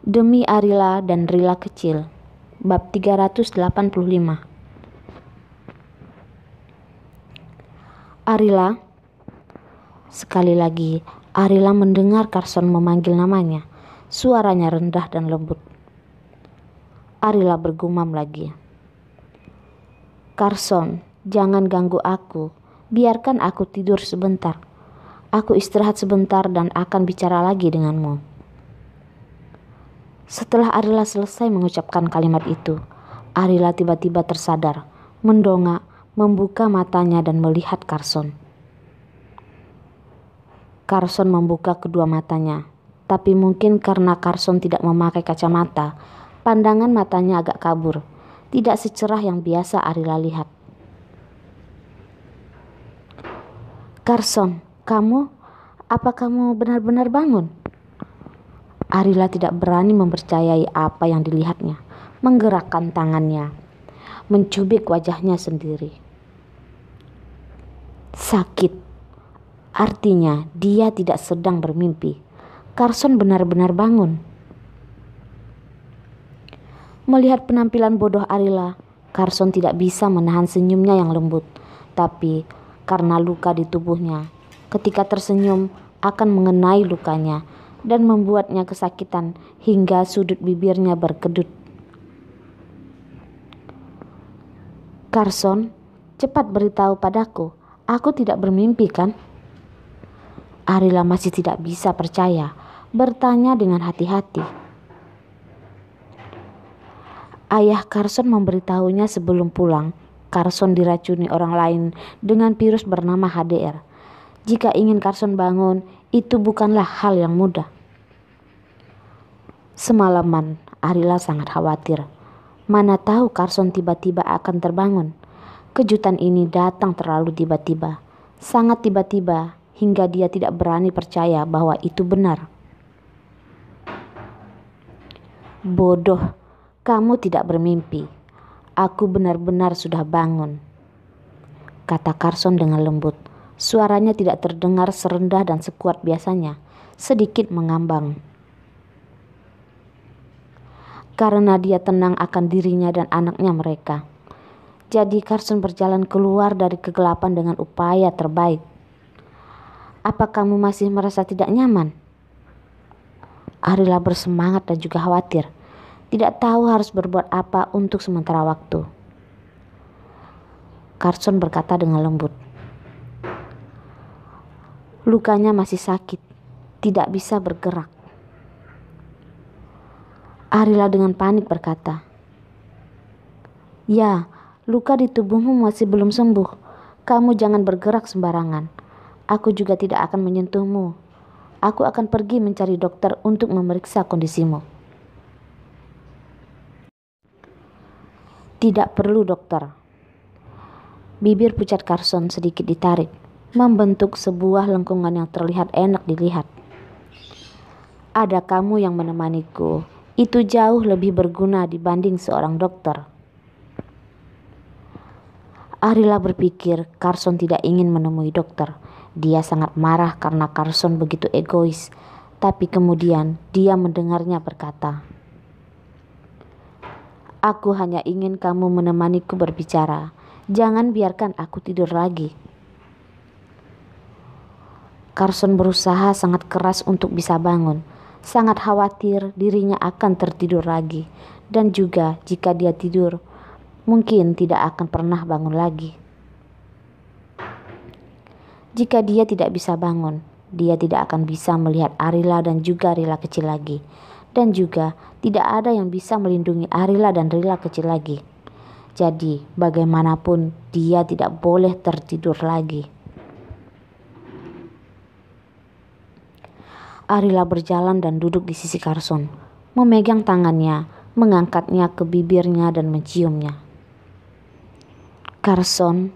Demi Arila dan Rila kecil. Bab 385. Arila. Sekali lagi, Arila mendengar Carson memanggil namanya. Suaranya rendah dan lembut. Arila bergumam lagi. Carson, jangan ganggu aku. Biarkan aku tidur sebentar. Aku istirahat sebentar dan akan bicara lagi denganmu. Setelah Arila selesai mengucapkan kalimat itu, Arila tiba-tiba tersadar, mendongak, membuka matanya dan melihat Carson. Carson membuka kedua matanya, tapi mungkin karena Carson tidak memakai kacamata, pandangan matanya agak kabur, tidak secerah yang biasa Arila lihat. Carson, apa kamu benar-benar bangun? Arila tidak berani mempercayai apa yang dilihatnya, menggerakkan tangannya, mencubik wajahnya sendiri. Sakit, artinya dia tidak sedang bermimpi. Carson benar-benar bangun. Melihat penampilan bodoh Arila, Carson tidak bisa menahan senyumnya yang lembut. Tapi karena luka di tubuhnya, ketika tersenyum akan mengenai lukanya dan membuatnya kesakitan hingga sudut bibirnya berkedut. Carson, cepat beritahu padaku, aku tidak bermimpi kan? Arila masih tidak bisa percaya, bertanya dengan hati-hati. Ayah Carson memberitahunya sebelum pulang, Carson diracuni orang lain dengan virus bernama HDR. Jika ingin Carson bangun, itu bukanlah hal yang mudah. Semalaman, Arila sangat khawatir. Mana tahu Carson tiba-tiba akan terbangun. Kejutan ini datang terlalu tiba-tiba. Sangat tiba-tiba hingga dia tidak berani percaya bahwa itu benar. Bodoh, kamu tidak bermimpi. Aku benar-benar sudah bangun, kata Carson dengan lembut. Suaranya tidak terdengar serendah dan sekuat biasanya, sedikit mengambang. Karena dia tenang akan dirinya dan anaknya mereka. Jadi Carson berjalan keluar dari kegelapan dengan upaya terbaik. Apa kamu masih merasa tidak nyaman? Arila bersemangat dan juga khawatir. Tidak tahu harus berbuat apa untuk sementara waktu. Carson berkata dengan lembut. Lukanya masih sakit, tidak bisa bergerak. Arila dengan panik berkata, ya, luka di tubuhmu masih belum sembuh. Kamu jangan bergerak sembarangan. Aku juga tidak akan menyentuhmu. Aku akan pergi mencari dokter untuk memeriksa kondisimu. Tidak perlu dokter. Bibir pucat Carson sedikit ditarik, membentuk sebuah lengkungan yang terlihat enak dilihat. Ada kamu yang menemaniku. Itu jauh lebih berguna dibanding seorang dokter. Arila berpikir Carson tidak ingin menemui dokter. Dia sangat marah karena Carson begitu egois. Tapi kemudian dia mendengarnya berkata, aku hanya ingin kamu menemaniku berbicara. Jangan biarkan aku tidur lagi. Carson berusaha sangat keras untuk bisa bangun. Sangat khawatir dirinya akan tertidur lagi. Dan juga jika dia tidur, mungkin tidak akan pernah bangun lagi. Jika dia tidak bisa bangun, dia tidak akan bisa melihat Arila dan juga Rila kecil lagi. Dan juga tidak ada yang bisa melindungi Arila dan Rila kecil lagi. Jadi bagaimanapun dia tidak boleh tertidur lagi. Arila berjalan dan duduk di sisi Carson, memegang tangannya, mengangkatnya ke bibirnya dan menciumnya. Carson.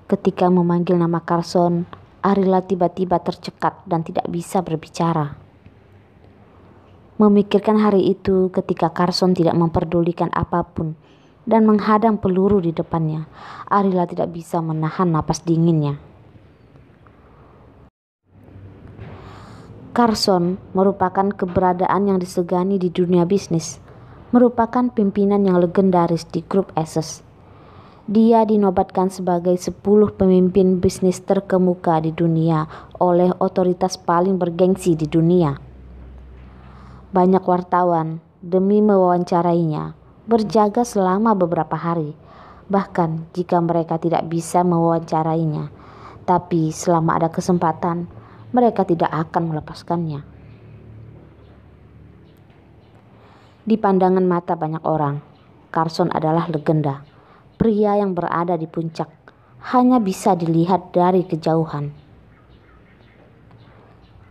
Ketika memanggil nama Carson, Arila tiba-tiba tercekat dan tidak bisa berbicara. Memikirkan hari itu ketika Carson tidak memperdulikan apapun dan menghadang peluru di depannya, Arila tidak bisa menahan napas dinginnya. Carson merupakan keberadaan yang disegani di dunia bisnis, merupakan pimpinan yang legendaris di grup Asus. Dia dinobatkan sebagai 10 pemimpin bisnis terkemuka di dunia oleh otoritas paling bergengsi di dunia. Banyak wartawan demi mewawancarainya berjaga selama beberapa hari, bahkan jika mereka tidak bisa mewawancarainya. Tapi selama ada kesempatan, mereka tidak akan melepaskannya. Di pandangan mata banyak orang, Carson adalah legenda. Pria yang berada di puncak, hanya bisa dilihat dari kejauhan.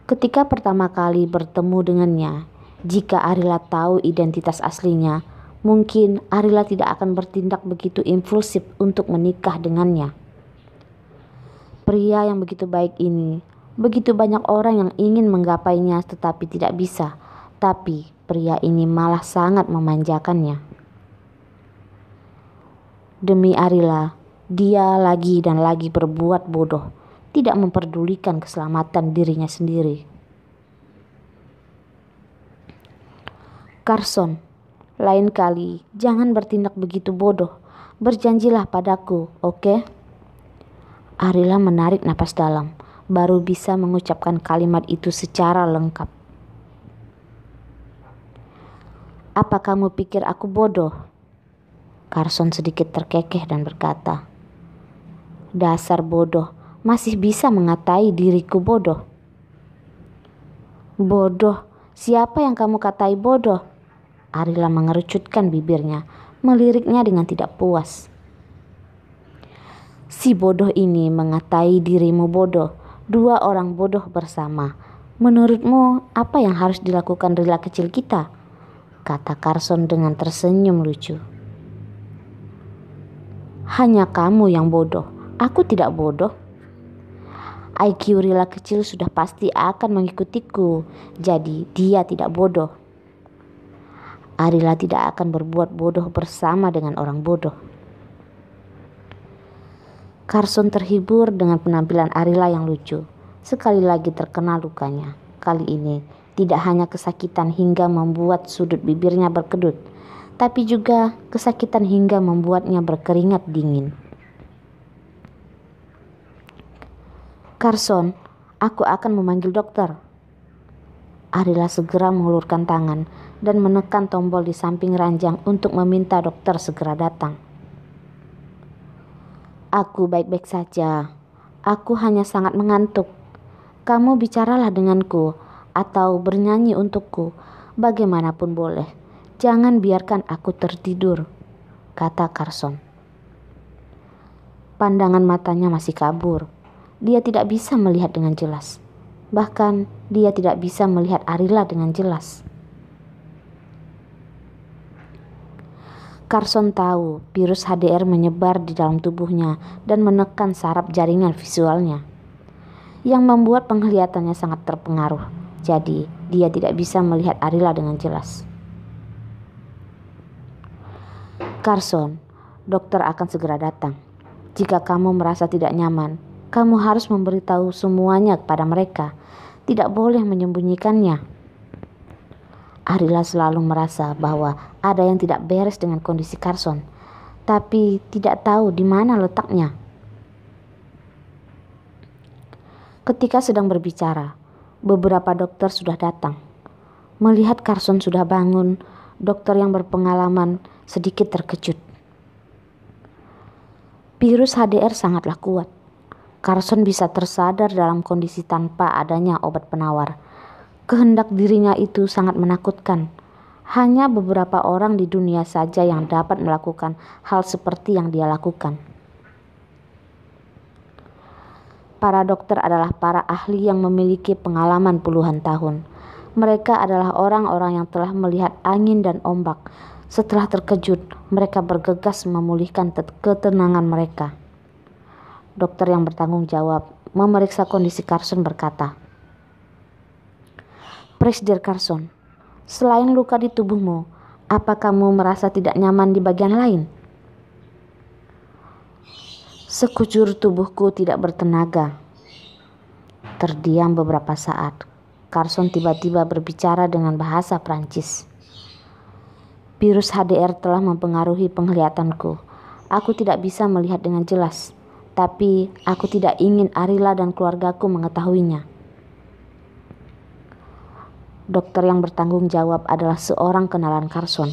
Ketika pertama kali bertemu dengannya, jika Arila tahu identitas aslinya, mungkin Arila tidak akan bertindak begitu impulsif untuk menikah dengannya. Pria yang begitu baik ini, begitu banyak orang yang ingin menggapainya tetapi tidak bisa. Tapi pria ini malah sangat memanjakannya. Demi Arila, dia lagi dan lagi berbuat bodoh, tidak memperdulikan keselamatan dirinya sendiri. Carson, lain kali jangan bertindak begitu bodoh. Berjanjilah padaku, oke? Arila menarik napas dalam, baru bisa mengucapkan kalimat itu secara lengkap. Apa kamu pikir aku bodoh? Carson sedikit terkekeh dan berkata, dasar bodoh, masih bisa mengatai diriku bodoh. Bodoh, siapa yang kamu katai bodoh? Arila mengerucutkan bibirnya, meliriknya dengan tidak puas. Si bodoh ini mengatai dirimu bodoh, 2 orang bodoh bersama. Menurutmu apa yang harus dilakukan Rila kecil kita? Kata Carson dengan tersenyum lucu. Hanya kamu yang bodoh, aku tidak bodoh. IQ Rila kecil sudah pasti akan mengikutiku, jadi dia tidak bodoh. Arila tidak akan berbuat bodoh bersama dengan orang bodoh. Carson terhibur dengan penampilan Arila yang lucu. Sekali lagi terkena lukanya. Kali ini tidak hanya kesakitan hingga membuat sudut bibirnya berkedut, tapi juga kesakitan hingga membuatnya berkeringat dingin. Carson, aku akan memanggil dokter. Arila segera mengulurkan tangan dan menekan tombol di samping ranjang untuk meminta dokter segera datang. Aku baik-baik saja. Aku hanya sangat mengantuk. Kamu bicaralah denganku atau bernyanyi untukku. Bagaimanapun boleh. Jangan biarkan aku tertidur, kata Carson. Pandangan matanya masih kabur. Dia tidak bisa melihat dengan jelas. Bahkan dia tidak bisa melihat Arila dengan jelas. Carson tahu virus HDR menyebar di dalam tubuhnya dan menekan saraf jaringan visualnya, yang membuat penglihatannya sangat terpengaruh. Jadi dia tidak bisa melihat Arila dengan jelas. Carson, dokter akan segera datang. Jika kamu merasa tidak nyaman, kamu harus memberitahu semuanya kepada mereka. Tidak boleh menyembunyikannya. Arila selalu merasa bahwa ada yang tidak beres dengan kondisi Carson, tapi tidak tahu di mana letaknya. Ketika sedang berbicara, beberapa dokter sudah datang. Melihat Carson sudah bangun, dokter yang berpengalaman sedikit terkejut. Virus HDR sangatlah kuat. Carson bisa tersadar dalam kondisi tanpa adanya obat penawar. Kehendak dirinya itu sangat menakutkan. Hanya beberapa orang di dunia saja yang dapat melakukan hal seperti yang dia lakukan. Para dokter adalah para ahli yang memiliki pengalaman puluhan tahun. Mereka adalah orang-orang yang telah melihat angin dan ombak. Setelah terkejut, mereka bergegas memulihkan ketenangan mereka. Dokter yang bertanggung jawab memeriksa kondisi Carson berkata, Presiden Carson, selain luka di tubuhmu, apa kamu merasa tidak nyaman di bagian lain? Sekujur tubuhku tidak bertenaga. Terdiam beberapa saat. Carson tiba-tiba berbicara dengan bahasa Prancis. Virus HDR telah mempengaruhi penglihatanku. Aku tidak bisa melihat dengan jelas, tapi aku tidak ingin Arila dan keluargaku mengetahuinya. Dokter yang bertanggung jawab adalah seorang kenalan Carson,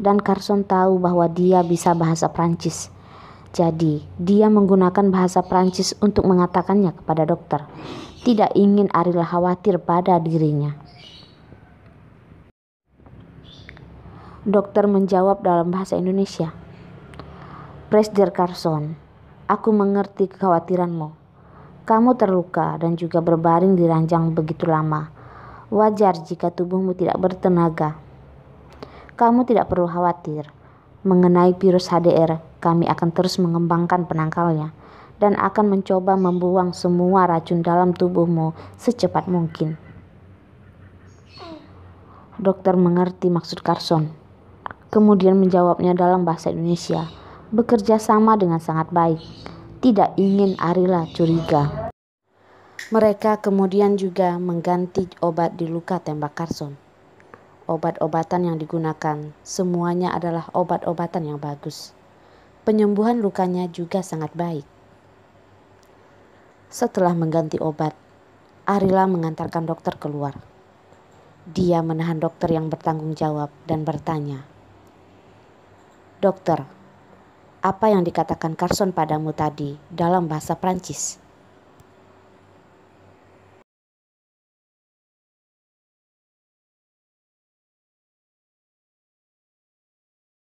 dan Carson tahu bahwa dia bisa bahasa Prancis. Jadi, dia menggunakan bahasa Prancis untuk mengatakannya kepada dokter. Tidak ingin Arila khawatir pada dirinya. Dokter menjawab dalam bahasa Indonesia. Presiden Carson, aku mengerti kekhawatiranmu. Kamu terluka dan juga berbaring di ranjang begitu lama. Wajar jika tubuhmu tidak bertenaga. Kamu tidak perlu khawatir. Mengenai virus HDR, kami akan terus mengembangkan penangkalnya dan akan mencoba membuang semua racun dalam tubuhmu secepat mungkin. Dokter mengerti maksud Carson. Kemudian menjawabnya dalam bahasa Indonesia, bekerja sama dengan sangat baik, tidak ingin Arila curiga. Mereka kemudian juga mengganti obat di luka tembak Carson. Obat-obatan yang digunakan semuanya adalah obat-obatan yang bagus. Penyembuhan lukanya juga sangat baik. Setelah mengganti obat, Arila mengantarkan dokter keluar. Dia menahan dokter yang bertanggung jawab dan bertanya, "Dokter, apa yang dikatakan Carson padamu tadi dalam bahasa Prancis?"